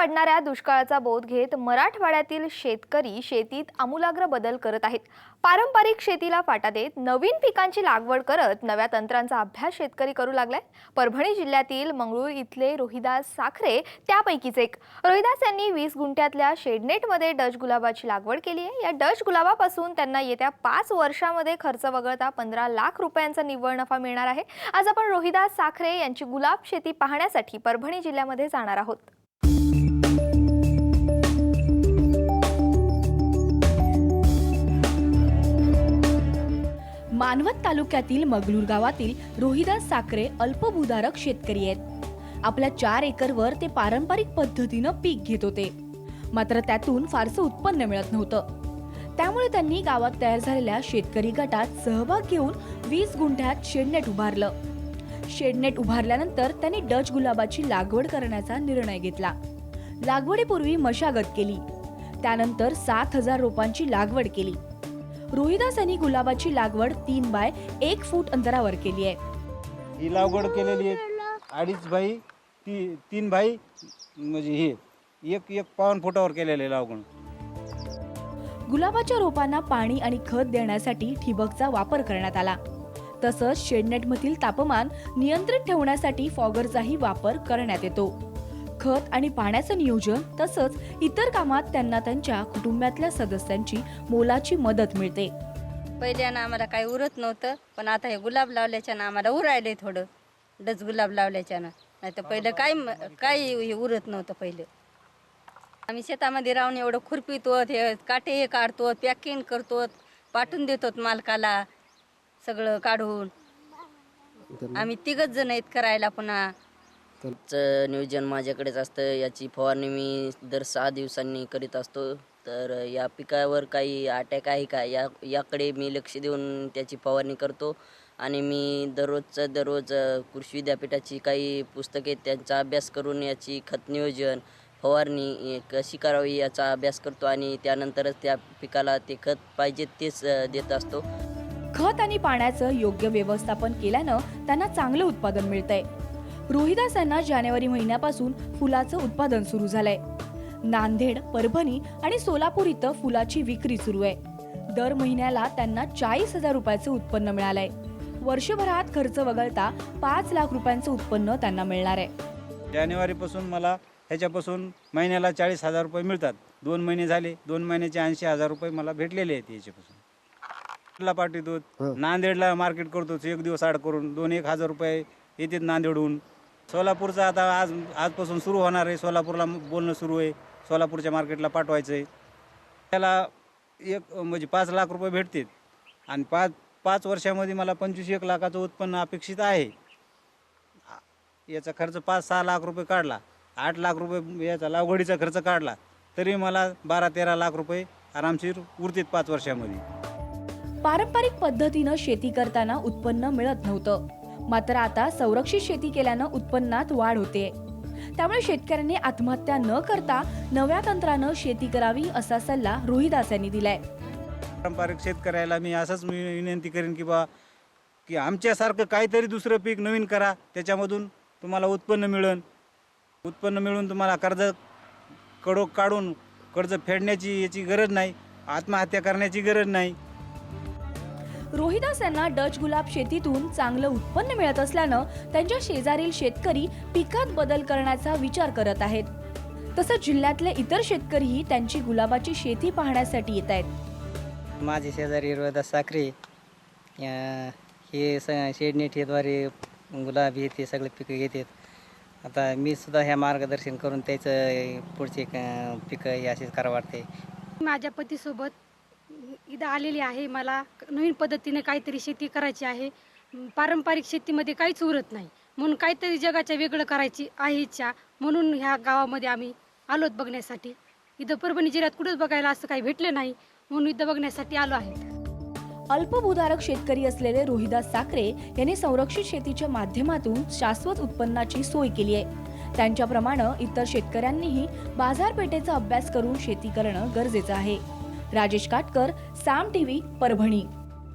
पडणाऱ्या दुष्काळाचा बोध घेत मराठवाड्यातील शेतकरी शेतीत आमूलाग्र बदल करत आहेत। पारंपरिक शेतीला फाटा देत नवीन पिकांची लागवड करत नव्या तंत्रांचा अभ्यास शेतकरी करू लागलाय। परभणी जिल्ह्यातील मंगळूर इथले रोहिदास साखरे त्यापैकीच एक। रोहिदास यांनी 20 गुंठ्यातल्या शेडनेटमध्ये डच गुलाबाची लागवड केली आहे। या डच गुलाबापासून त्यांना येत्या 5 वर्षांमध्ये खर्च वगळता 15 लाख रुपयांचा निव्वळ नफा मिळणार आहे। आज आपण रोहिदास साखरे यांची गुलाब शेती पाहण्यासाठी परभणी जिल्ह्यामध्ये जाणार आहोत। मानवत तालुक्यातील मंगळूर गावातील रोहिदास साखरे अल्पभूधारक शेतकरी आहेत। आपल्या 4 एकरवर ते पारंपरिक पद्धतीनं पीक घेत होते, मात्र त्यातून फारसं उत्पन्न मिळत नव्हतं। त्यामुळे त्यांनी गावात तयार झालेल्या शेतकरी गटात सहभाग घेऊन 20 गुंठ्यात शेडनेट उभारलं। शेडनेट उभारल्यानंतर त्यांनी डच गुलाबाची लागवड करण्याचा निर्णय घेतला। लागवडीपूर्वी मशागत केली, त्यानंतर 7000 रोपांची लागवड केली। रोहिदास यांनी गुलाबाची लागवड 3 बाय 1 फूट अंतरावर केली आहे। ही लागवड केलेली आहे 2.5 बाय 3 बाय म्हणजे हे एक पाऊण फुटावर केलेले लागवड। गुलाबाच्या रोपांना पाणी आणि खत देण्यासाठी ठिबकचा वापर करण्यात आला। तसंच शेडनेटमधील तापमान नियंत्रित ठेवण्यासाठी फॉगरचाही वापर करण्यात येतो। खत आणि पाण्याचं नियोजन तसंच इतर कामात त्यांना त्यांच्या कुटुंबातल्या सदस्यांची मोलाची मदत मिळते। पहिल्यानं आम्हाला काही उरत नव्हतं, पण आता हे गुलाब लावल्याच्यानं आम्हाला उरायले थोडं। डच गुलाब लावल्याच्यानं, नाही तर पहिलं काही उरत नव्हतं। पहिलं आम्ही शेतामध्ये राहून एवढं खुरपितो, हे काटे हे काढतो, पॅकिंग करतो, पाठवून देतो मालकाला सगळं काढून। आम्ही 3 जण आहेत करायला। पुन्हा नियोजन माझ्याकडेच असतं। याची फवारणी मी दर 6 दिवसांनी करीत असतो। तर या पिकावर काही अटॅक आहे का याकडे मी लक्ष देऊन त्याची फवारणी करतो। आणि मी दररोज कृषी विद्यापीठाची काही पुस्तके त्यांचा अभ्यास करून याची खत नियोजन फवारणी कशी करावी याचा अभ्यास करतो आणि त्यानंतरच त्या पिकाला ते खत पाहिजे तेच देत असतो। खत आणि पाण्याचं योग्य व्यवस्थापन केल्यानं त्यांना चांगलं उत्पादन मिळतंय। रोहिदास यांना जानेवारी महिन्यापासून फुलाचं उत्पादन सुरू झालंय। नांदेड, परभणी आणि सोलापूर इथं फुलाची विक्री सुरू आहे। दर महिन्याला त्यांना 40,000 रुपयाचं उत्पन्न मिळालंय। वर्षभरात खर्च वगळता 5 लाख रुपयांचं उत्पन्न त्यांना मिळणार आहे। जानेवारीपासून मला ह्याच्यापासून महिन्याला 40,000 रुपये मिळतात। 2 महिने झाले, 2 महिन्याचे 80,000 रुपये मला भेटलेले आहेत याच्यापासून। पाठवतो नांदेडला मार्केट करतो, 1 दिवस आड करून 2-1,000 रुपये येतात नांदेडहून। सोलापूरचं आता आजपासून सुरू होणार आहे। सोलापूरला बोलणं सुरू आहे, सोलापूरच्या मार्केटला पाठवायचं आहे। त्याला म्हणजे 5 लाख रुपये भेटतात आणि 5 वर्षामध्ये मला 25-1 लाखाचं उत्पन्न अपेक्षित आहे। याचा खर्च 5-6 लाख रुपये काढला, 8 लाख रुपये याचा लागवडीचा खर्च काढला, तरी मला 12-13 लाख रुपये आरामशीर उरतात 5 वर्षामध्ये। पारंपरिक पद्धतीनं शेती करताना उत्पन्न मिळत नव्हतं, मात्र आता संरक्षित शेती केल्यानं उत्पन्नात वाढ होते। त्यामुळे शेतकऱ्यांनी आत्महत्या न करता नव्या तंत्रानं शेती करावी असा सल्ला रोहिदास यांनी दिलाय। पारंपरिक शेतकऱ्याला मी असंच विनंती करेन की आमच्यासारखं काहीतरी दुसरं पीक नवीन करा, त्याच्यामधून तुम्हाला उत्पन्न मिळून तुम्हाला काढून कर्ज फेडण्याची याची गरज नाही, आत्महत्या करण्याची गरज नाही। रोहिदास यांना डच गुलाब शेतीतून चांगलं उत्पन्न मिळत असल्यानं त्यांच्या शेजारील शेतकरी पिकात बदल करण्याचा विचार करत आहेत। तसंच जिल्ह्यातले इतर शेतकरीही त्यांची गुलाबाची शेती पाहण्यासाठी येत आहेत। माझे शेजारी रोहिदास साखरे हे शेडनेटद्वारे गुलाब हे ते सगळे पिकं घेतात। आता मी सुद्धा ह्या मार्गदर्शन करून त्याचं पुढचे पिकं हे असेच करा वाटते। माझ्या पतीसोबत इथं आलेली आहे। मला नवीन पद्धतीने काहीतरी शेती करायची आहे। पारंपरिक शेतीमध्ये काहीच उरत नाही, म्हणून काहीतरी जगाच्या वेगळं करायची आहे इच्छा, म्हणून ह्या गावामध्ये आम्ही आलोत बघण्यासाठी। इथं परभणी जिल्ह्यात कुठंच बघायला असं काही भेटलं नाही, म्हणून इथं बघण्यासाठी आलो आहे। अल्पभूधारक शेतकरी असलेले रोहिदास साखरे यांनी संरक्षित शेतीच्या माध्यमातून शाश्वत उत्पन्नाची सोय केली आहे। त्यांच्याप्रमाणे इतर शेतकऱ्यांनीही बाजारपेठेचा अभ्यास करून शेती करणं गरजेचं आहे। राजेश काटकर, साम टीव्ही, परभणी।